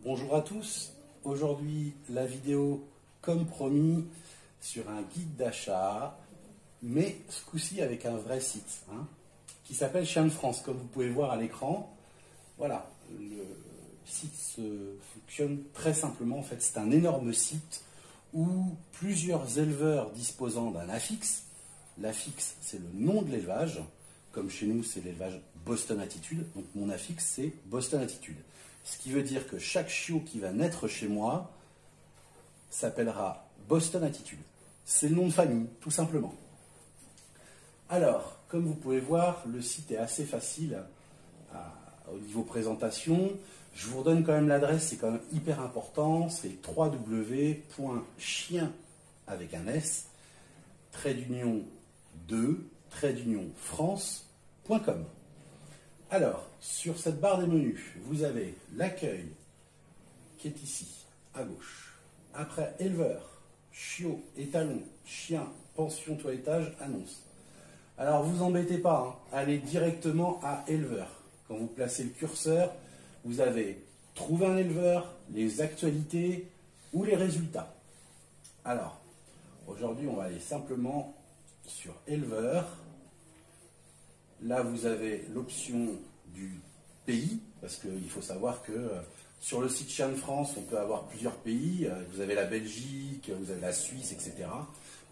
Bonjour à tous, aujourd'hui la vidéo comme promis sur un guide d'achat, mais ce coup-ci avec un vrai site qui s'appelle Chien de France, comme vous pouvez voir à l'écran. Voilà, le site fonctionne très simplement, en fait c'est un énorme site où plusieurs éleveurs disposant d'un affixe, l'affixe c'est le nom de l'élevage, comme chez nous c'est l'élevage Boston Attitude, donc mon affixe c'est Boston Attitude. Ce qui veut dire que chaque chiot qui va naître chez moi s'appellera Boston Attitude. C'est le nom de famille, tout simplement. Alors, comme vous pouvez voir, le site est assez facile au niveau présentation. Je vous redonne quand même l'adresse, c'est quand même hyper important. C'est www.chien avec un S, _2_france.com. Alors, sur cette barre des menus, vous avez l'accueil qui est ici, à gauche. Après, éleveur, chiot, étalon, chien, pension, toilettage, annonce. Alors, vous embêtez pas, allez directement à éleveur. Quand vous placez le curseur, vous avez trouver un éleveur, les actualités ou les résultats. Alors, aujourd'hui, on va aller simplement sur éleveur. Là, vous avez l'option du pays, parce qu'il faut savoir que sur le site Chien de France, on peut avoir plusieurs pays. Vous avez la Belgique, vous avez la Suisse, etc.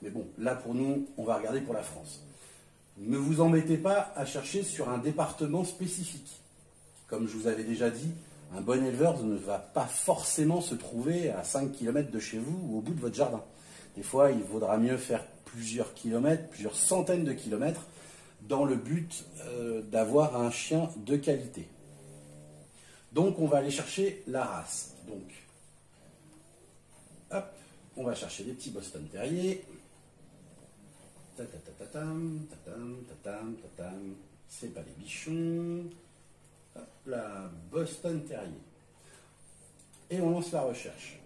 Mais bon, là, pour nous, on va regarder pour la France. Ne vous embêtez pas à chercher sur un département spécifique. Comme je vous avais déjà dit, un bon éleveur ne va pas forcément se trouver à 5 km de chez vous ou au bout de votre jardin. Des fois, il vaudra mieux faire plusieurs kilomètres, plusieurs centaines de kilomètres, dans le but d'avoir un chien de qualité. Donc on va aller chercher la race. Donc, hop, on va chercher des petits Boston Terrier. Tatatatam, tatam, tatam, tatam. C'est pas des bichons. Hop là, Boston Terrier. Et on lance la recherche.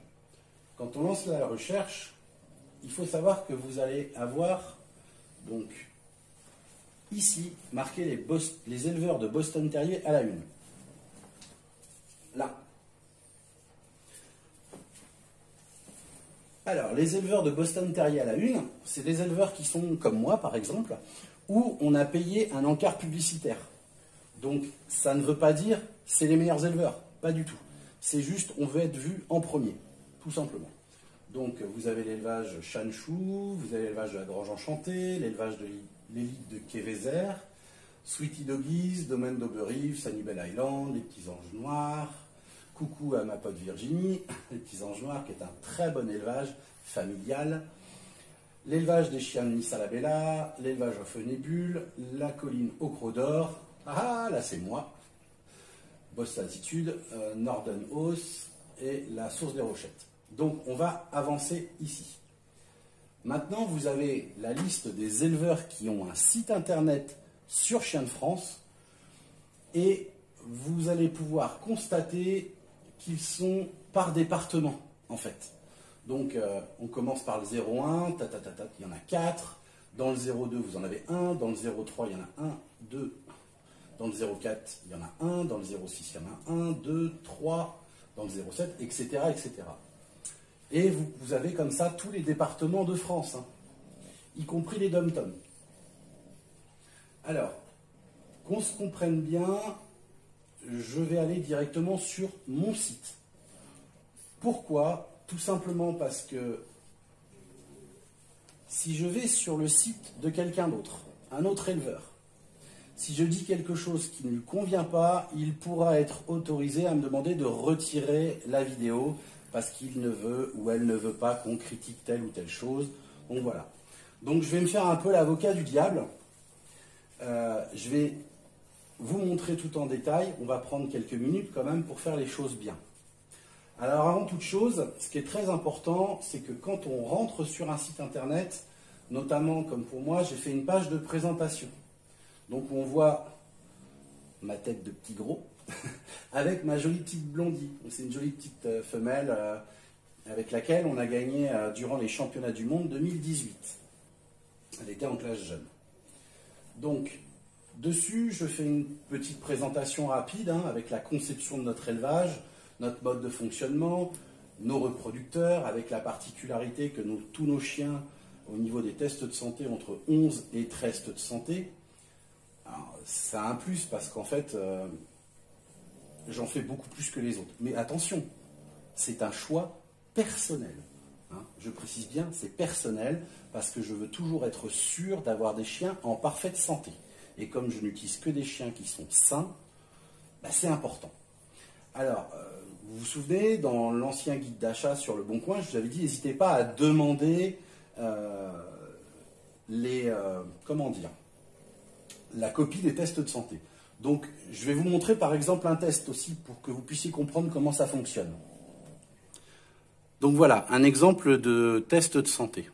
Quand on lance la recherche, il faut savoir que vous allez avoir donc ici, marquer les éleveurs de Boston Terrier à la une. Là. Alors, les éleveurs de Boston Terrier à la une, c'est des éleveurs qui sont comme moi, par exemple, où on a payé un encart publicitaire. Donc, ça ne veut pas dire c'est les meilleurs éleveurs. Pas du tout. C'est juste, on veut être vu en premier, tout simplement. Donc, vous avez l'élevage Chanchou, vous avez l'élevage de la Grange Enchantée, l'élevage de l'élite de Quévézère, Sweetie Doggies, Domaine d'Auberive, Sanibel Island, les petits anges noirs, coucou à ma pote Virginie, les petits anges noirs, qui est un très bon élevage familial, l'élevage des chiens de Nice à la Bella, l'élevage au feu nébule, la colline au croc d'or, ah là c'est moi, Boston Attitude, Norden House et la source des Rochettes. Donc on va avancer ici. Maintenant, vous avez la liste des éleveurs qui ont un site internet sur Chien de France et vous allez pouvoir constater qu'ils sont par département, en fait. Donc, on commence par le 01, il y en a 4. Dans le 02, vous en avez 1. Dans le 03, il y en a 1, 2. Dans le 04, il y en a 1. Dans le 06, il y en a 1, 2, 3. Dans le 07, etc., etc. Et vous avez comme ça tous les départements de France, y compris les dom-toms. Alors, qu'on se comprenne bien, je vais aller directement sur mon site. Pourquoi? Tout simplement parce que si je vais sur le site de quelqu'un d'autre, un autre éleveur, si je dis quelque chose qui ne lui convient pas, il pourra être autorisé à me demander de retirer la vidéo parce qu'il ne veut ou elle ne veut pas qu'on critique telle ou telle chose. Donc voilà. Donc je vais me faire un peu l'avocat du diable. Je vais vous montrer tout en détail. On va prendre quelques minutes quand même pour faire les choses bien. Alors avant toute chose, ce qui est très important, c'est que quand on rentre sur un site internet, notamment comme pour moi, j'ai fait une page de présentation. Donc on voit ma tête de petit gros avec ma jolie petite blondie. C'est une jolie petite femelle avec laquelle on a gagné durant les championnats du monde 2018. Elle était en classe jeune. Donc, dessus, je fais une petite présentation rapide avec la conception de notre élevage, notre mode de fonctionnement, nos reproducteurs, avec la particularité que tous nos chiens, au niveau des tests de santé, entre 11 et 13 de santé. Alors, ça a un plus parce qu'en fait, j'en fais beaucoup plus que les autres. Mais attention, c'est un choix personnel. Hein. Je précise bien, c'est personnel parce que je veux toujours être sûr d'avoir des chiens en parfaite santé. Et comme je n'utilise que des chiens qui sont sains, bah, c'est important. Alors, vous vous souvenez, dans l'ancien guide d'achat sur Le Bon Coin, je vous avais dit, n'hésitez pas à demander comment dire, la copie des tests de santé. Donc, je vais vous montrer par exemple un test aussi pour que vous puissiez comprendre comment ça fonctionne. Donc voilà, un exemple de test de santé.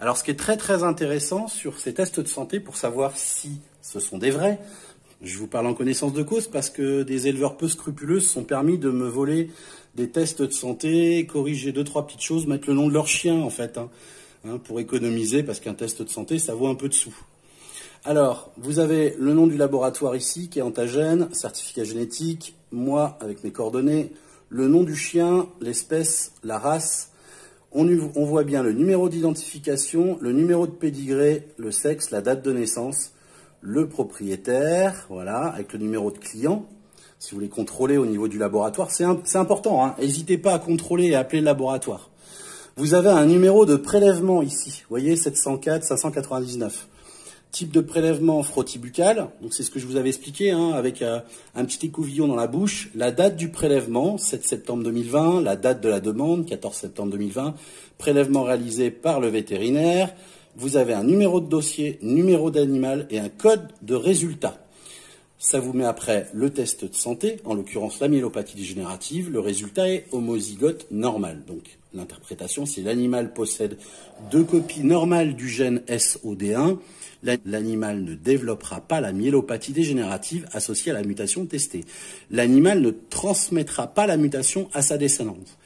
Alors, ce qui est très très intéressant sur ces tests de santé, pour savoir si ce sont des vrais, je vous parle en connaissance de cause parce que des éleveurs peu scrupuleux se sont permis de me voler des tests de santé, corriger 2-3 petites choses, mettre le nom de leur chien en fait, pour économiser, parce qu'un test de santé, ça vaut un peu de sous. Alors, vous avez le nom du laboratoire ici, qui est Antagène, certificat génétique, moi avec mes coordonnées, le nom du chien, l'espèce, la race. On voit bien le numéro d'identification, le numéro de pédigré, le sexe, la date de naissance, le propriétaire, voilà, avec le numéro de client. Si vous voulez contrôler au niveau du laboratoire, c'est important, hein. N'hésitez pas à contrôler et à appeler le laboratoire. Vous avez un numéro de prélèvement ici, vous voyez, 704 599. Type de prélèvement frottibuccal, donc c'est ce que je vous avais expliqué, hein, avec un petit écouvillon dans la bouche, la date du prélèvement, 7 septembre 2020, la date de la demande, 14 septembre 2020, prélèvement réalisé par le vétérinaire, vous avez un numéro de dossier, numéro d'animal et un code de résultat. Ça vous met après le test de santé, en l'occurrence la myélopathie dégénérative, le résultat est homozygote normal. Donc l'interprétation, c'est l'animal possède 2 copies normales du gène SOD1, l'animal ne développera pas la myélopathie dégénérative associée à la mutation testée. L'animal ne transmettra pas la mutation à sa descendance.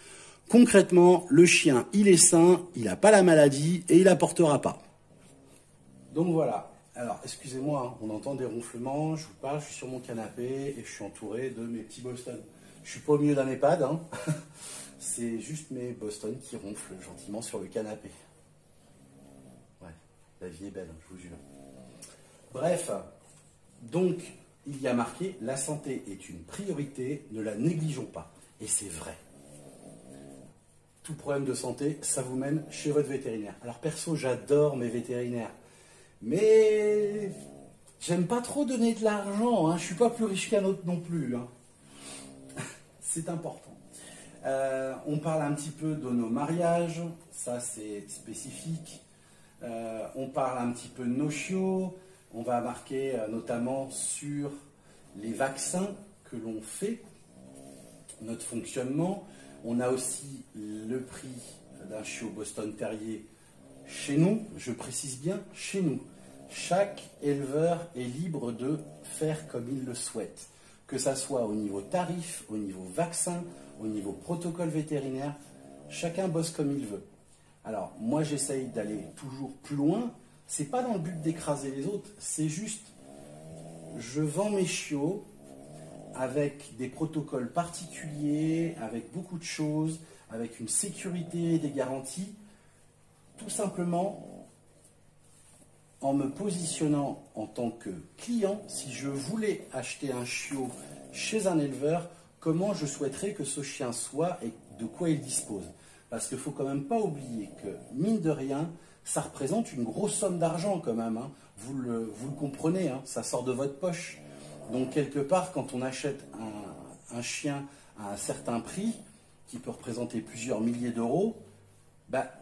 Concrètement, le chien, il est sain, il n'a pas la maladie et il la portera pas. Donc voilà. Alors, excusez-moi, on entend des ronflements, je vous parle, je suis sur mon canapé et je suis entouré de mes petits Boston. Je suis pas au milieu d'un EHPAD, hein. C'est juste mes Boston qui ronflent gentiment sur le canapé. Ouais, la vie est belle, je vous jure. Bref, donc, il y a marqué « La santé est une priorité, ne la négligeons pas ». Et c'est vrai. Tout problème de santé, ça vous mène chez votre vétérinaire. Alors perso, j'adore mes vétérinaires. Mais j'aime pas trop donner de l'argent, hein. Je suis pas plus riche qu'un autre non plus, hein. C'est important. On parle un petit peu de nos mariages, ça c'est spécifique. On parle un petit peu de nos chiots. On va marquer notamment sur les vaccins que l'on fait, notre fonctionnement. On a aussi le prix d'un chiot Boston Terrier chez nous, je précise bien chez nous. Chaque éleveur est libre de faire comme il le souhaite, que ça soit au niveau tarif, au niveau vaccin, au niveau protocole vétérinaire, chacun bosse comme il veut. Alors moi j'essaye d'aller toujours plus loin, c'est pas dans le but d'écraser les autres, c'est juste, je vends mes chiots avec des protocoles particuliers, avec beaucoup de choses, avec une sécurité, des garanties, tout simplement en me positionnant en tant que client. Si je voulais acheter un chiot chez un éleveur, comment je souhaiterais que ce chien soit et de quoi il dispose. Parce qu'il ne faut quand même pas oublier que, mine de rien, ça représente une grosse somme d'argent quand même, hein. Vous le comprenez, hein, ça sort de votre poche. Donc quelque part, quand on achète un chien à un certain prix, qui peut représenter plusieurs milliers d'euros, bah,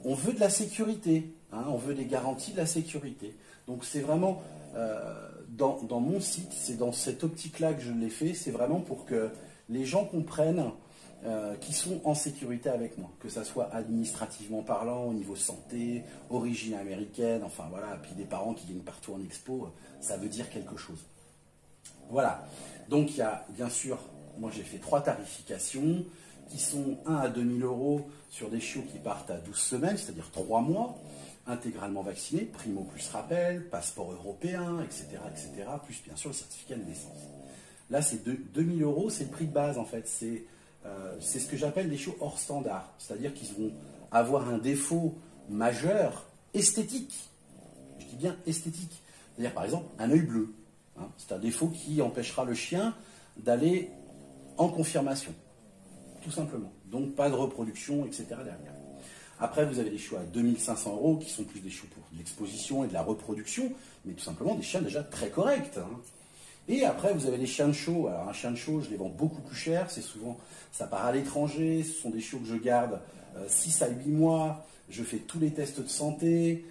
on veut de la sécurité, hein, on veut des garanties de la sécurité. Donc c'est vraiment, dans mon site, c'est dans cette optique-là que je l'ai fait, c'est vraiment pour que les gens comprennent qu'ils sont en sécurité avec moi, que ça soit administrativement parlant, au niveau santé, origine américaine, enfin voilà, puis des parents qui viennent partout en expo, ça veut dire quelque chose. Voilà, donc il y a bien sûr, moi j'ai fait 3 tarifications qui sont 1 à 2 000 euros sur des chiots qui partent à 12 semaines, c'est-à-dire 3 mois, intégralement vaccinés, primo plus rappel, passeport européen, etc., plus bien sûr le certificat de naissance. Là, c'est 2000 euros, c'est le prix de base en fait. C'est ce que j'appelle des chiots hors standard. C'est-à-dire qu'ils vont avoir un défaut majeur esthétique. Je dis bien esthétique. C'est-à-dire par exemple un œil bleu. Hein. C'est un défaut qui empêchera le chien d'aller en confirmation. Tout simplement. Donc pas de reproduction, etc. derrière. Après, vous avez des chiots à 2500 euros qui sont plus des chiots pour de l'exposition et de la reproduction, mais tout simplement des chiens déjà très corrects. Hein. Et après, vous avez les chiens de show. Alors, un chien de show, je les vends beaucoup plus cher. C'est souvent, ça part à l'étranger. Ce sont des chiots que je garde 6 à 8 mois. Je fais tous les tests de santé.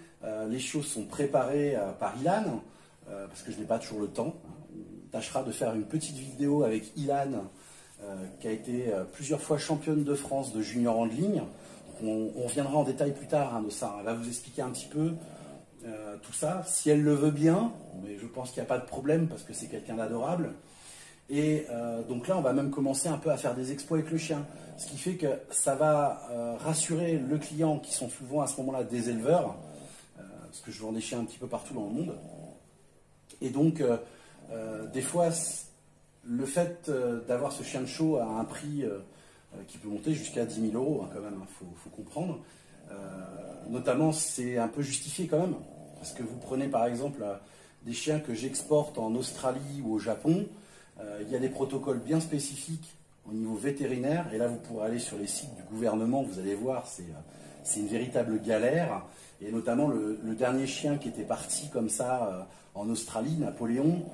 Les chiots sont préparés par Ilan, parce que je n'ai pas toujours le temps. On tâchera de faire une petite vidéo avec Ilan, qui a été plusieurs fois championne de France de junior handling. On reviendra en détail plus tard hein, de ça. Elle va vous expliquer un petit peu tout ça, si elle le veut bien, mais je pense qu'il n'y a pas de problème parce que c'est quelqu'un d'adorable. Et donc là, on va même commencer un peu à faire des exploits avec le chien. Ce qui fait que ça va rassurer le client, qui sont souvent à ce moment-là des éleveurs, parce que je vends des chiens un petit peu partout dans le monde. Et donc, des fois, le fait d'avoir ce chien de show à un prix qui peut monter jusqu'à 10 000 euros, hein, quand même, faut comprendre. Notamment, c'est un peu justifié quand même, parce que vous prenez par exemple des chiens que j'exporte en Australie ou au Japon, il y a des protocoles bien spécifiques au niveau vétérinaire, et là vous pourrez aller sur les sites du gouvernement, vous allez voir, c'est une véritable galère, et notamment le dernier chien qui était parti comme ça en Australie, Napoléon,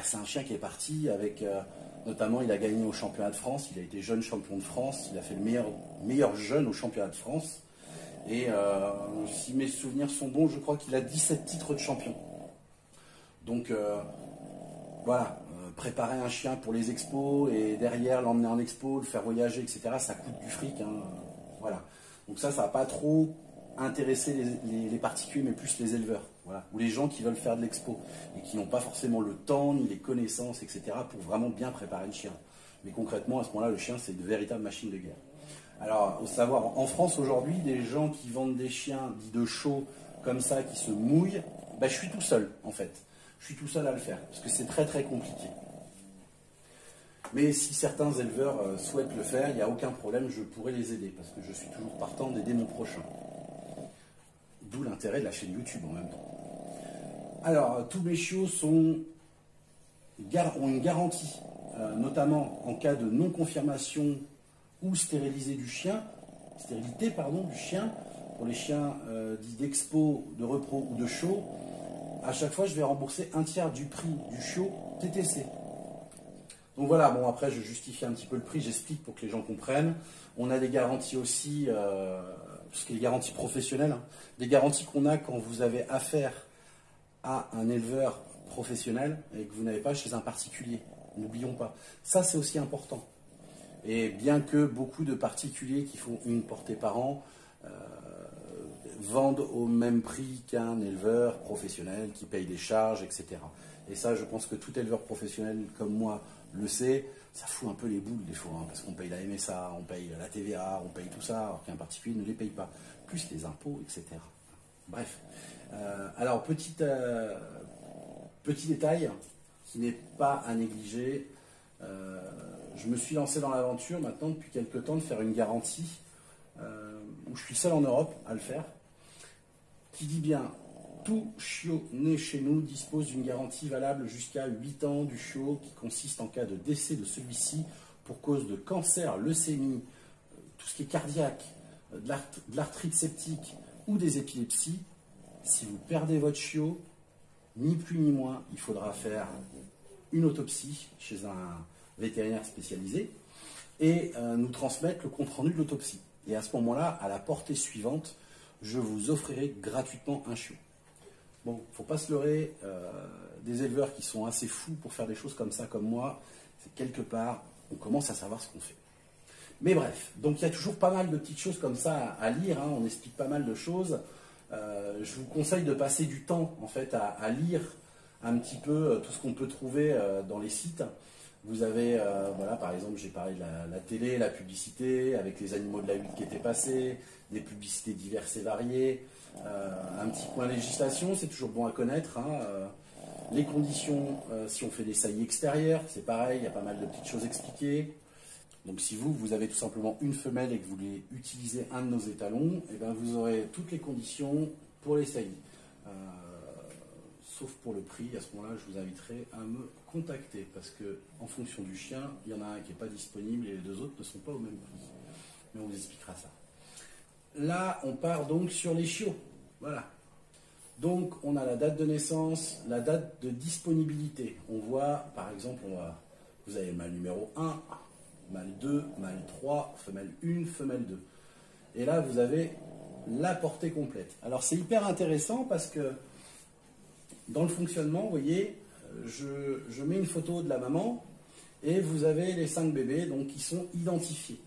c'est un chien qui est parti avec... Notamment, il a gagné au championnat de France, il a été jeune champion de France, il a fait le meilleur jeune au championnat de France. Et si mes souvenirs sont bons, je crois qu'il a 17 titres de champion. Donc voilà, préparer un chien pour les expos et derrière l'emmener en expo, le faire voyager, etc., ça coûte du fric. Hein, voilà. Donc ça va pas trop intéresser les particuliers, mais plus les éleveurs. Voilà, ou les gens qui veulent faire de l'expo et qui n'ont pas forcément le temps ni les connaissances, etc., pour vraiment bien préparer le chien. Mais concrètement, à ce moment-là, le chien, c'est une véritable machine de guerre. Alors, il faut savoir, en France aujourd'hui, des gens qui vendent des chiens dits de show comme ça, qui se mouillent, je suis tout seul, en fait. Je suis tout seul à le faire, parce que c'est très très compliqué. Mais si certains éleveurs souhaitent le faire, il n'y a aucun problème, je pourrais les aider, parce que je suis toujours partant d'aider mon prochain. D'où l'intérêt de la chaîne YouTube en même temps. Alors, tous mes chiots ont une garantie, notamment en cas de non-confirmation ou stérilité du chien, pour les chiens dits d'expo, de repro ou de show. À chaque fois, je vais rembourser un tiers du prix du chiot TTC. Donc voilà, bon après, je justifie un petit peu le prix, j'explique pour que les gens comprennent. On a des garanties aussi, parce qu'il y a des garanties professionnelles, hein, des garanties qu'on a quand vous avez affaire à un éleveur professionnel et que vous n'avez pas chez un particulier. N'oublions pas. Ça, c'est aussi important. Et bien que beaucoup de particuliers qui font une portée par an vendent au même prix qu'un éleveur professionnel qui paye des charges, etc. Et ça, je pense que tout éleveur professionnel comme moi le sait, ça fout un peu les boules des fois, hein, parce qu'on paye la MSA, on paye la TVA, on paye tout ça, alors qu'un particulier ne les paye pas, plus les impôts, etc. Bref. Alors, petit détail qui n'est pas à négliger, je me suis lancé dans l'aventure maintenant depuis quelques temps de faire une garantie, où je suis seul en Europe à le faire, qui dit bien: tout chiot né chez nous dispose d'une garantie valable jusqu'à 8 ans du chiot, qui consiste en cas de décès de celui-ci pour cause de cancer, leucémie, tout ce qui est cardiaque, de l'arthrite septique ou des épilepsies. Si vous perdez votre chiot, ni plus ni moins, il faudra faire une autopsie chez un vétérinaire spécialisé et nous transmettre le compte-rendu de l'autopsie. Et à ce moment-là, à la portée suivante, je vous offrirai gratuitement un chiot. Bon, il ne faut pas se leurrer, des éleveurs qui sont assez fous pour faire des choses comme ça, comme moi, c'est quelque part, on commence à savoir ce qu'on fait. Mais bref, donc il y a toujours pas mal de petites choses comme ça à lire, hein, on explique pas mal de choses. Je vous conseille de passer du temps en fait à lire un petit peu tout ce qu'on peut trouver dans les sites. Vous avez, voilà, par exemple, j'ai parlé de la télé, la publicité, avec les animaux de la 8 qui étaient passés, des publicités diverses et variées, un petit point législation, c'est toujours bon à connaître, hein, Les conditions, si on fait des saillies extérieures, c'est pareil, il y a pas mal de petites choses expliquées. Donc si vous avez tout simplement une femelle et que vous voulez utiliser un de nos étalons, eh ben vous aurez toutes les conditions pour les saillies. Sauf pour le prix, à ce moment-là, je vous inviterai à me contacter, parce que en fonction du chien, il y en a un qui n'est pas disponible et les deux autres ne sont pas au même prix. Mais on vous expliquera ça. Là, on part donc sur les chiots. Voilà. Donc, on a la date de naissance, la date de disponibilité. On voit, par exemple, vous avez le mâle numéro 1, mâle 2, mâle 3, femelle 1, femelle 2. Et là, vous avez la portée complète. Alors, c'est hyper intéressant parce que dans le fonctionnement, vous voyez, je mets une photo de la maman et vous avez les 5 bébés donc, qui sont identifiés.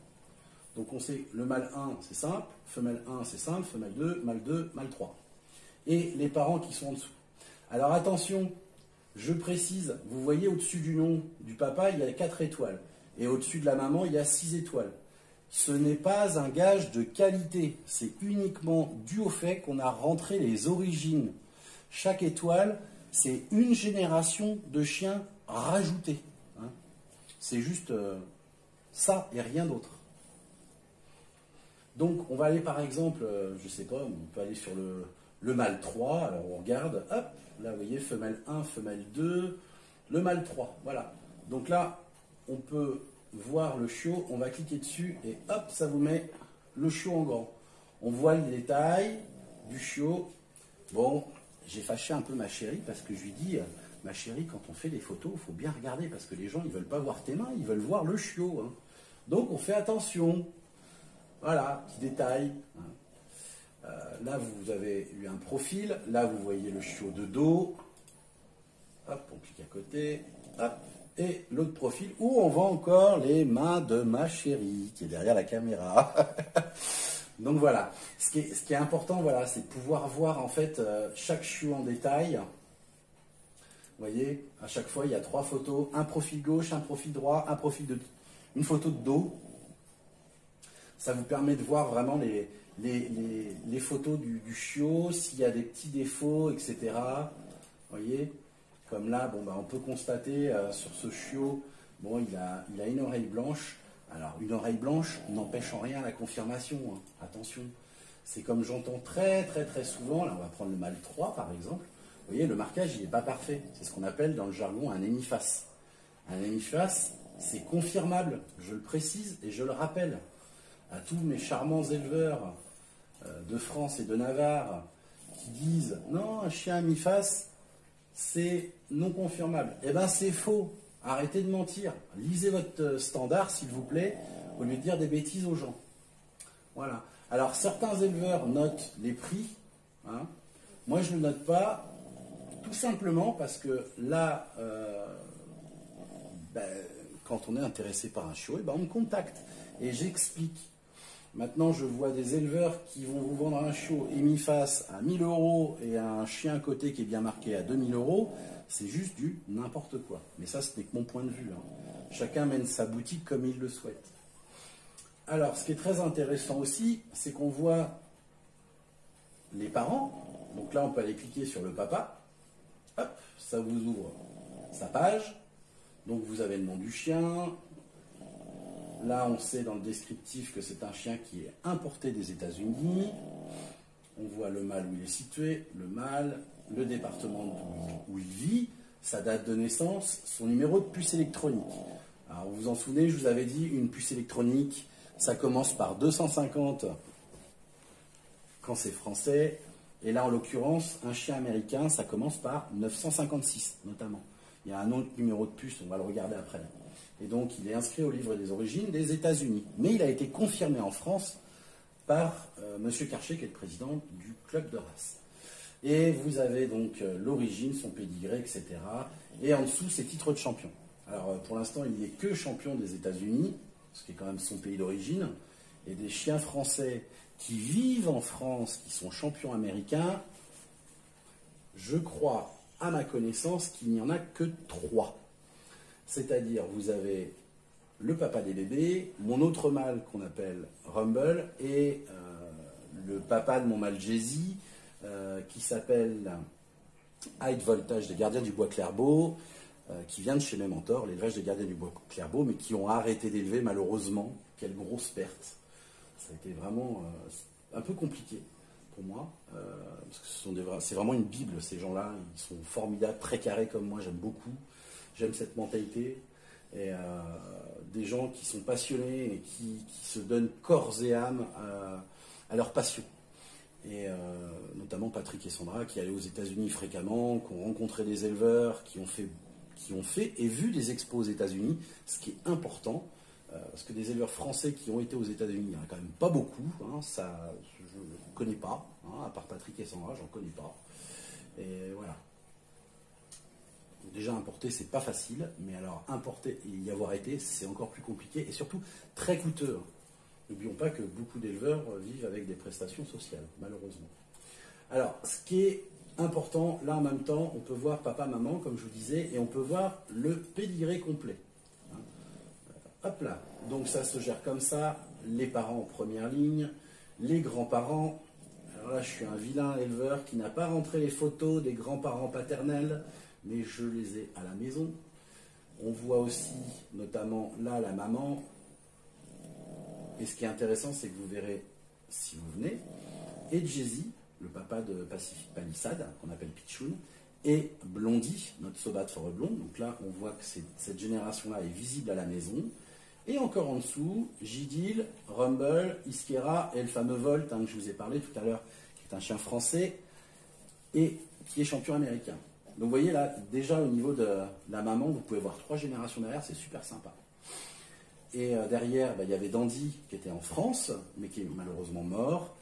Donc, on sait le mâle 1, c'est simple, femelle 1, c'est simple, femelle 2, mâle 3. Et les parents qui sont en dessous. Alors, attention, je précise, vous voyez au-dessus du nom du papa, il y a 4 étoiles. Et au-dessus de la maman, il y a 6 étoiles. Ce n'est pas un gage de qualité, c'est uniquement dû au fait qu'on a rentré les origines. Chaque étoile, c'est une génération de chiens rajoutés. Hein. C'est juste ça et rien d'autre. Donc, on va aller par exemple, je ne sais pas, on peut aller sur le mâle 3. Alors, on regarde, hop, là, vous voyez, femelle 1, femelle 2, le mâle 3. Voilà. Donc là, on peut voir le chiot, on va cliquer dessus et hop, ça vous met le chiot en grand. On voit le détail du chiot. Bon, j'ai fâché un peu ma chérie parce que je lui dis, ma chérie, quand on fait des photos, il faut bien regarder parce que les gens, ils ne veulent pas voir tes mains, ils veulent voir le chiot. Hein. Donc, on fait attention. Voilà, petit détail. Là, vous avez eu un profil. Là, vous voyez le chiot de dos. Hop, on clique à côté. Hop. Et l'autre profil où on voit encore les mains de ma chérie qui est derrière la caméra. Donc voilà, ce qui est important, voilà, c'est de pouvoir voir en fait chaque chiot en détail. Vous voyez, à chaque fois, il y a 3 photos, un profil gauche, un profil droit, une photo de dos. Ça vous permet de voir vraiment les photos du chiot, s'il y a des petits défauts, etc. Vous voyez, comme là, bon, on peut constater sur ce chiot, bon, il a une oreille blanche. Alors, une oreille blanche n'empêche en rien la confirmation. Hein. Attention, c'est comme j'entends très souvent, là on va prendre le mâle 3 par exemple, vous voyez, le marquage, il n'est pas parfait. C'est ce qu'on appelle dans le jargon un hémiface. Un hémiface, c'est confirmable, je le précise et je le rappelle à tous mes charmants éleveurs de France et de Navarre qui disent « Non, un chien hémiface, c'est non confirmable. » Eh bien, c'est faux. Arrêtez de mentir. Lisez votre standard, s'il vous plaît, au lieu de dire des bêtises aux gens. Voilà. Alors, certains éleveurs notent les prix. Hein. Moi, je ne le note pas, tout simplement parce que là, quand on est intéressé par un chiot, on me contacte et j'explique. Maintenant, je vois des éleveurs qui vont vous vendre un chiot hémiface à 1000 € et un chien à côté qui est bien marqué à 2000 €. C'est juste du n'importe quoi. Mais ça, ce n'est que mon point de vue. Hein. Chacun mène sa boutique comme il le souhaite. Alors, ce qui est très intéressant aussi, c'est qu'on voit les parents. Donc là, on peut aller cliquer sur le papa. Hop, ça vous ouvre sa page. Donc, vous avez le nom du chien. Là, on sait dans le descriptif que c'est un chien qui est importé des États-Unis. On voit le mâle où il est situé, le mâle, le département où il vit, sa date de naissance, son numéro de puce électronique. Alors, vous vous en souvenez, je vous avais dit, une puce électronique, ça commence par 250 quand c'est français. Et là, en l'occurrence, un chien américain, ça commence par 956, notamment. Il y a un autre numéro de puce, on va le regarder après. Et donc, il est inscrit au livre des origines des États-Unis. Mais il a été confirmé en France par M. Karcher, qui est le président du club de race. Et vous avez donc l'origine, son pédigré, etc. Et en dessous, ses titres de champion. Alors, pour l'instant, il n'est que champion des États-Unis, ce qui est quand même son pays d'origine. Et des chiens français qui vivent en France, qui sont champions américains, je crois, à ma connaissance, qu'il n'y en a que 3. C'est-à-dire, vous avez le papa des bébés, mon autre mâle qu'on appelle Rumble, et le papa de mon mâle Jay-Z, qui s'appelle High Voltage des Gardiens du Bois Clairbeau, qui vient de chez mes mentors, l'élevage des Gardiens du Bois Clairbeau, mais qui ont arrêté d'élever malheureusement. Quelle grosse perte. Ça a été vraiment un peu compliqué pour moi, parce que c'est vraiment une bible, ces gens-là. Ils sont formidables, très carrés comme moi, j'aime beaucoup. J'aime cette mentalité. Et des gens qui sont passionnés et qui se donnent corps et âme à leur passion. Et notamment Patrick et Sandra qui allaient aux États-Unis fréquemment, qui ont rencontré des éleveurs, qui ont fait et vu des expos aux États-Unis, ce qui est important, parce que des éleveurs français qui ont été aux États-Unis, il n'y en a quand même pas beaucoup, hein, ça, je ne connais pas, hein, à part Patrick et Sandra, j'en connais pas. Et voilà. Déjà importer, c'est pas facile, mais alors importer et y avoir été, c'est encore plus compliqué et surtout très coûteux. N'oublions pas que beaucoup d'éleveurs vivent avec des prestations sociales, malheureusement. Alors, ce qui est important, là en même temps, on peut voir papa, maman, comme je vous disais, et on peut voir le pédigré complet. Hein. Hop là, donc ça se gère comme ça, les parents en première ligne, les grands-parents. Alors là, je suis un vilain éleveur qui n'a pas rentré les photos des grands-parents paternels, mais je les ai à la maison. On voit aussi, notamment là, la maman. Et ce qui est intéressant, c'est que vous verrez, si vous venez, et Jay-Z, le papa de Pacific Palisade, qu'on appelle Pichoun, et Blondie, notre Sobat for a Blonde. Donc là, on voit que cette génération-là est visible à la maison. Et encore en dessous, Gidil, Rumble, Iskera et le fameux Volt, hein, que je vous ai parlé tout à l'heure, qui est un chien français et qui est champion américain. Donc vous voyez là, déjà au niveau de la maman, vous pouvez voir 3 générations derrière, c'est super sympa. Et derrière, il y avait Dandy qui était en France, mais qui est malheureusement mort,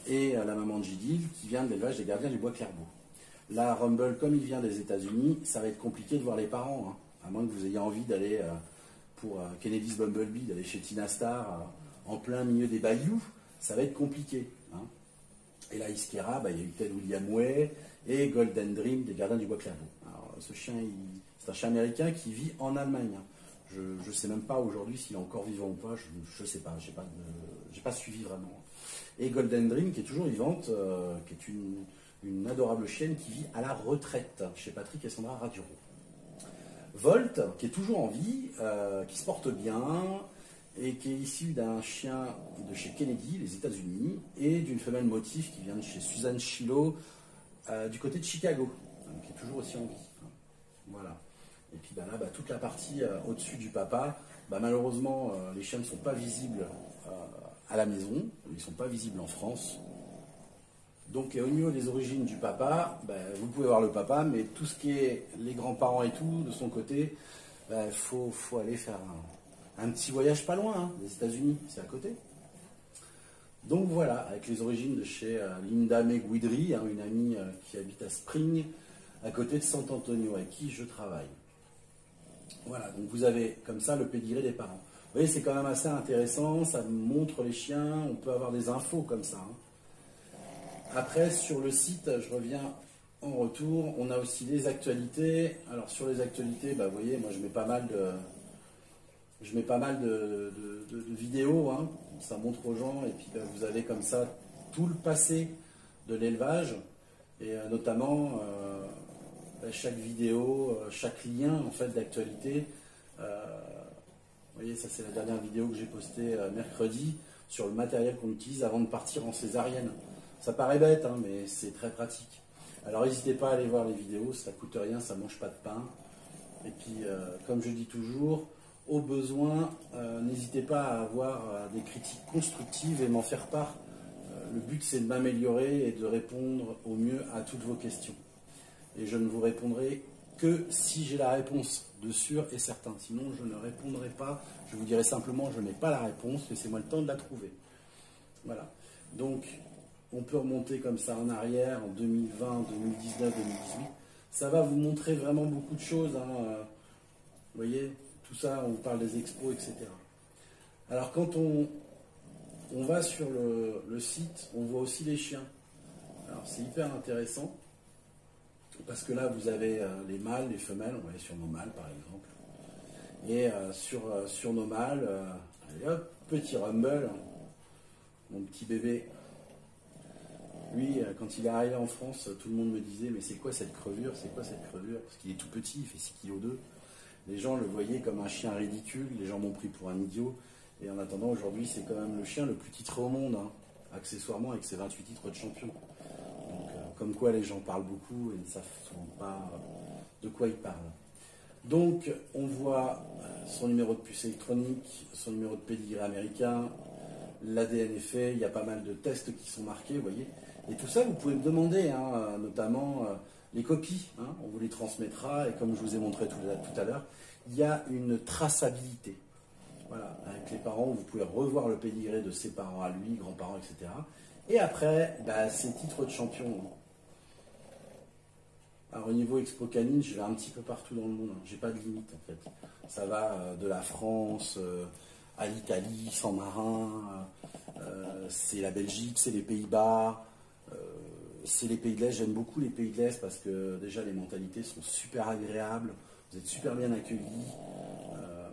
et la maman de Gidil qui vient de l'élevage des Gardiens du Bois Clairbeau. Là, Rumble, comme il vient des États-Unis, ça va être compliqué de voir les parents, hein, à moins que vous ayez envie d'aller pour Kennedy's Bumblebee, d'aller chez Tina Star en plein milieu des bayous, ça va être compliqué. Hein. Et là, Iskera, il y a eu Ted William Way et Golden Dream des Gardiens du Bois Clairbeau. Alors, ce chien, c'est un chien américain qui vit en Allemagne. Hein. Je ne sais même pas aujourd'hui s'il est encore vivant ou pas, je ne sais pas, j'ai pas suivi vraiment. Et Golden Dream qui est toujours vivante, qui est une adorable chienne qui vit à la retraite chez Patrick et Sandra Raduro. Volt, qui est toujours en vie, qui se porte bien, et qui est issu d'un chien de chez Kennedy, les États-Unis, et d'une femelle motif qui vient de chez Suzanne Chilo, du côté de Chicago, qui est toujours aussi en vie. Voilà. Et puis là, toute la partie au-dessus du papa, malheureusement, les chiens ne sont pas visibles à la maison, ils ne sont pas visibles en France. Donc au niveau des origines du papa, vous pouvez voir le papa, mais tout ce qui est les grands-parents et tout, de son côté, faut aller faire un petit voyage pas loin, hein, des États-Unis, c'est à côté. Donc voilà, avec les origines de chez Linda May Guidry, hein, une amie qui habite à Spring, à côté de San Antonio, avec qui je travaille. Voilà, donc vous avez comme ça le pédigré des parents. Vous voyez, c'est quand même assez intéressant, ça montre les chiens, on peut avoir des infos comme ça. Hein. Après, sur le site, je reviens en retour, on a aussi les actualités. Alors sur les actualités, vous voyez, moi je mets pas mal de vidéos, hein. Ça montre aux gens, et puis vous avez comme ça tout le passé de l'élevage, et notamment chaque vidéo, chaque lien en fait d'actualité. Vous voyez, ça c'est la dernière vidéo que j'ai postée mercredi sur le matériel qu'on utilise avant de partir en césarienne. Ça paraît bête, hein, mais c'est très pratique. Alors n'hésitez pas à aller voir les vidéos, ça ne coûte rien, ça ne mange pas de pain. Et puis, comme je dis toujours, au besoin, n'hésitez pas à avoir des critiques constructives et m'en faire part. Le but, c'est de m'améliorer et de répondre au mieux à toutes vos questions. Et je ne vous répondrai que si j'ai la réponse de sûr et certain. Sinon, je ne répondrai pas. Je vous dirai simplement, je n'ai pas la réponse, laissez-moi le temps de la trouver. Voilà. Donc, on peut remonter comme ça en arrière, en 2020, 2019, 2018. Ça va vous montrer vraiment beaucoup de choses. Hein. Vous voyez, tout ça, on vous parle des expos, etc. Alors, quand on va sur le site, on voit aussi les chiens. Alors, c'est hyper intéressant. Parce que là, vous avez les mâles, les femelles. On va aller sur nos mâles, par exemple. Et sur nos mâles, allez hop, petit Rumble, mon petit bébé. Lui, quand il est arrivé en France, tout le monde me disait, mais c'est quoi cette crevure? C'est quoi cette crevure? Parce qu'il est tout petit, il fait 6,2 kg. Les gens le voyaient comme un chien ridicule, les gens m'ont pris pour un idiot. Et en attendant, aujourd'hui, c'est quand même le chien le plus titré au monde, hein, accessoirement avec ses 28 titres de champion. Donc, comme quoi les gens parlent beaucoup et ne savent souvent pas de quoi ils parlent. Donc, on voit son numéro de puce électronique, son numéro de pédigré américain, l'ADN est fait, il y a pas mal de tests qui sont marqués, vous voyez. Et tout ça, vous pouvez me demander, hein, notamment les copies, hein, on vous les transmettra, et comme je vous ai montré tout à l'heure, il y a une traçabilité. Voilà, avec les parents, vous pouvez revoir le pédigré de ses parents à lui, grands-parents, etc. Et après, bah, ses titres de champion. Alors au niveau Expo Canine, je vais un petit peu partout dans le monde, hein. J'ai pas de limite en fait. Ça va de la France à l'Italie, sans marin, c'est la Belgique, c'est les Pays-Bas, c'est les pays de l'Est. J'aime beaucoup les pays de l'Est parce que déjà les mentalités sont super agréables, vous êtes super bien accueillis.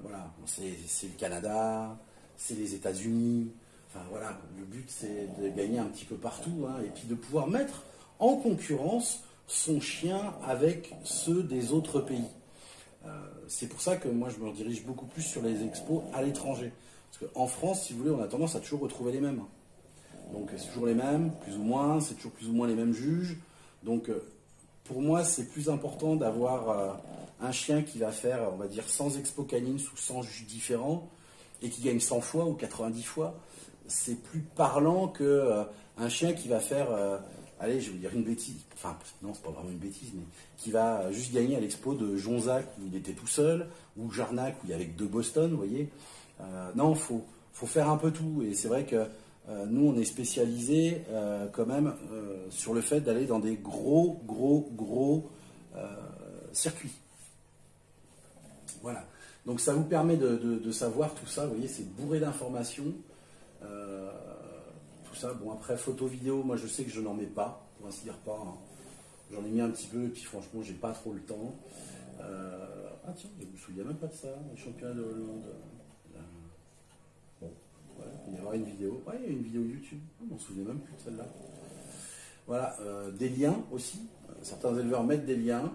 Voilà, c'est le Canada, c'est les États-Unis. Enfin voilà, le but c'est de gagner un petit peu partout, hein, et puis de pouvoir mettre en concurrence son chien avec ceux des autres pays. C'est pour ça que moi je me dirige beaucoup plus sur les expos à l'étranger. Parce qu'en France, si vous voulez, on a tendance à toujours retrouver les mêmes. Donc c'est toujours les mêmes, plus ou moins, c'est toujours plus ou moins les mêmes juges. Donc pour moi, c'est plus important d'avoir un chien qui va faire, on va dire, 100 expos canines sous 100 juges différents et qui gagne 100 fois ou 90 fois. C'est plus parlant que un chien qui va faire, allez, je vais dire une bêtise, enfin non, c'est pas vraiment une bêtise, mais qui va juste gagner à l'expo de Jonzac où il était tout seul, ou Jarnac où il y avait que 2 Boston, vous voyez. Non, faut faire un peu tout. Et c'est vrai que nous, on est spécialisé quand même sur le fait d'aller dans des gros circuits. Voilà. Donc ça vous permet de savoir tout ça. Vous voyez, c'est bourré d'informations. Tout ça. Bon, après, photo, vidéo, moi je sais que je n'en mets pas, pour ainsi dire pas. Hein. J'en ai mis un petit peu, et puis franchement, j'ai pas trop le temps. Ah tiens, je me souviens même pas de ça, le championnat de Hollande. Bon, voilà, il va y avoir une vidéo. Ouais, il y a une vidéo YouTube. Je m'en souviens même plus de celle-là. Voilà, des liens aussi. Certains éleveurs mettent des liens.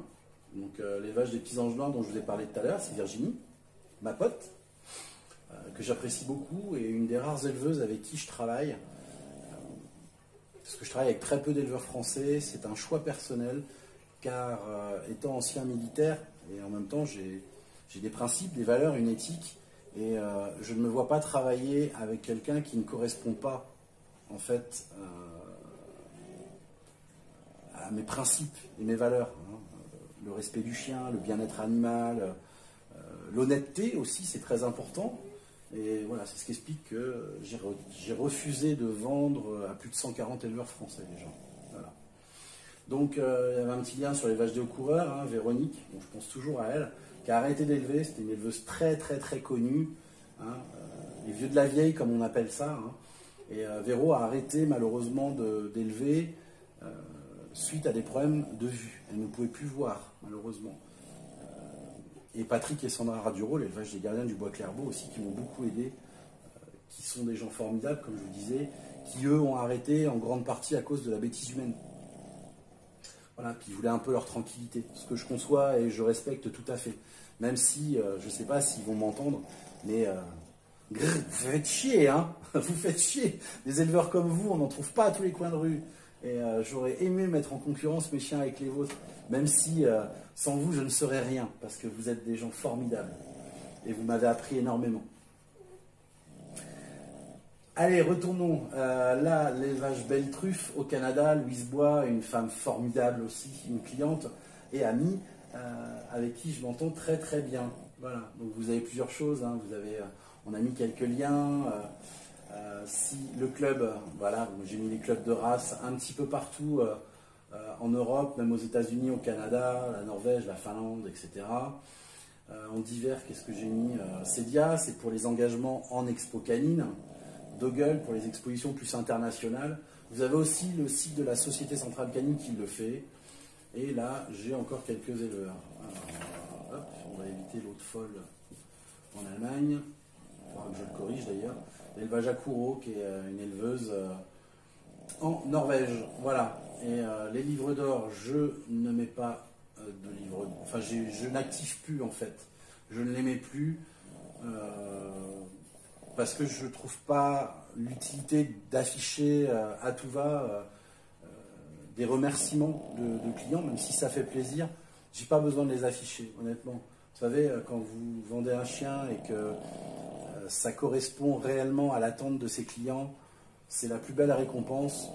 Donc l'élevage des petits anges noirs dont je vous ai parlé tout à l'heure, c'est Virginie, ma pote, que j'apprécie beaucoup et une des rares éleveuses avec qui je travaille. Parce que je travaille avec très peu d'éleveurs français, c'est un choix personnel, car étant ancien militaire, et en même temps j'ai des principes, des valeurs, une éthique, et je ne me vois pas travailler avec quelqu'un qui ne correspond pas, en fait, à mes principes et mes valeurs. Hein. Le respect du chien, le bien-être animal, l'honnêteté aussi, c'est très important. Et voilà, c'est ce qui explique que j'ai refusé de vendre à plus de 140 éleveurs français déjà. Voilà. Donc il y avait un petit lien sur les vaches des hauts coureurs, hein, Véronique, bon, je pense toujours à elle, qui a arrêté d'élever, c'était une éleveuse très connue, hein, les vieux de la vieille comme on appelle ça. Hein. Et Véro a arrêté malheureusement d'élever suite à des problèmes de vue. Elle ne pouvait plus voir, malheureusement. Et Patrick et Sandra Raduro, l'élevage des gardiens du Bois Clairbeau aussi, qui m'ont beaucoup aidé, qui sont des gens formidables, comme je vous disais, qui eux ont arrêté en grande partie à cause de la bêtise humaine. Voilà, puis ils voulaient un peu leur tranquillité, ce que je conçois et je respecte tout à fait. Même si, je ne sais pas s'ils vont m'entendre, mais vous faites chier, hein. Vous faites chier. Des éleveurs comme vous, on n'en trouve pas à tous les coins de rue. Et j'aurais aimé mettre en concurrence mes chiens avec les vôtres, même si sans vous je ne serais rien, parce que vous êtes des gens formidables et vous m'avez appris énormément. Allez, retournons. Là, l'élevage Belle Truffe au Canada, Louise Bois, une femme formidable aussi, une cliente et amie avec qui je m'entends très bien. Voilà, donc vous avez plusieurs choses, hein. On a mis quelques liens. Si le club, voilà, j'ai mis les clubs de race un petit peu partout en Europe, même aux États-Unis, au Canada, la Norvège, la Finlande, etc. En divers, qu'est-ce que j'ai mis? CEDIA, c'est pour les engagements en expo canine. Doggle pour les expositions plus internationales. Vous avez aussi le site de la Société Centrale Canine qui le fait. Et là, j'ai encore quelques éleveurs. Alors, hop, on va éviter l'autre folle en Allemagne. Il faudra que je le corrige d'ailleurs. L'élevage à Kourou, qui est une éleveuse en Norvège. Voilà. Et les livres d'or, je ne mets pas de livres. Enfin, je n'active plus en fait. Je ne les mets plus parce que je ne trouve pas l'utilité d'afficher à tout va des remerciements de clients, même si ça fait plaisir. J'ai pas besoin de les afficher, honnêtement. Vous savez, quand vous vendez un chien et que ça correspond réellement à l'attente de ses clients, c'est la plus belle récompense.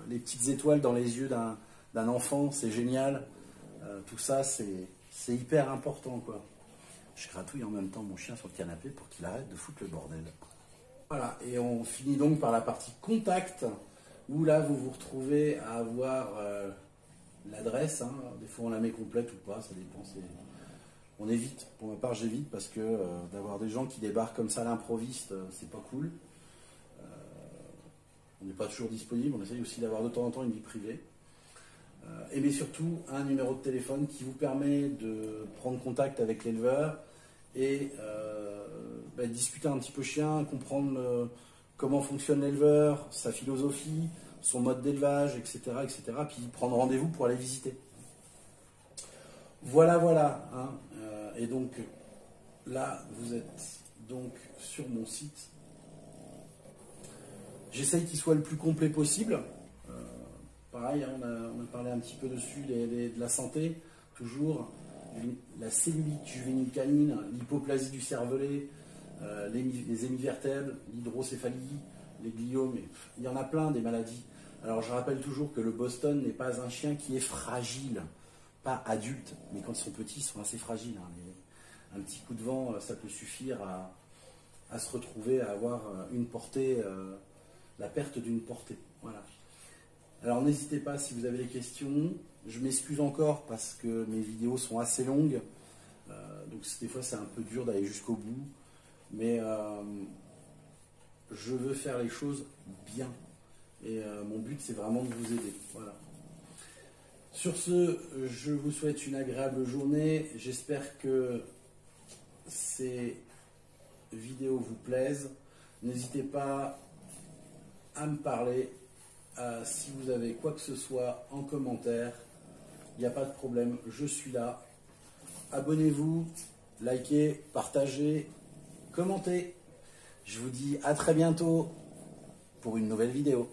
Les petites étoiles dans les yeux d'un enfant, c'est génial. Tout ça, c'est hyper important, quoi. Je gratouille en même temps mon chien sur le canapé pour qu'il arrête de foutre le bordel. Voilà, et on finit donc par la partie contact, où là, vous vous retrouvez à avoir l'adresse. Hein. Des fois, on la met complète ou pas, ça dépend. On évite, pour ma part, j'évite parce que d'avoir des gens qui débarquent comme ça à l'improviste, c'est pas cool. On n'est pas toujours disponible, on essaye aussi d'avoir de temps en temps une vie privée. Et mais surtout, un numéro de téléphone qui vous permet de prendre contact avec l'éleveur et discuter un petit peu chien, comprendre comment fonctionne l'éleveur, sa philosophie, son mode d'élevage, etc., etc. Puis prendre rendez-vous pour aller visiter. Voilà, voilà. Hein. Et donc, là, vous êtes donc sur mon site. J'essaye qu'il soit le plus complet possible. Pareil, hein, on a parlé un petit peu dessus, de la santé, toujours. La cellulite juvénile canine, l'hypoplasie du cervelet, les hémivertèbres, l'hydrocéphalie, les gliomes, il y en a plein des maladies. Alors je rappelle toujours que le Boston n'est pas un chien qui est fragile, pas adulte, mais quand ils sont petits, ils sont assez fragiles. Hein. Un petit coup de vent, ça peut suffire à se retrouver, à avoir une portée, la perte d'une portée. Voilà. Alors n'hésitez pas si vous avez des questions. Je m'excuse encore parce que mes vidéos sont assez longues. Donc des fois c'est un peu dur d'aller jusqu'au bout. Mais je veux faire les choses bien. Et mon but c'est vraiment de vous aider. Voilà. Sur ce, je vous souhaite une agréable journée. J'espère que ces vidéos vous plaisent. N'hésitez pas à me parler. Si vous avez quoi que ce soit en commentaire, il n'y a pas de problème, je suis là. Abonnez-vous, likez, partagez, commentez. Je vous dis à très bientôt pour une nouvelle vidéo.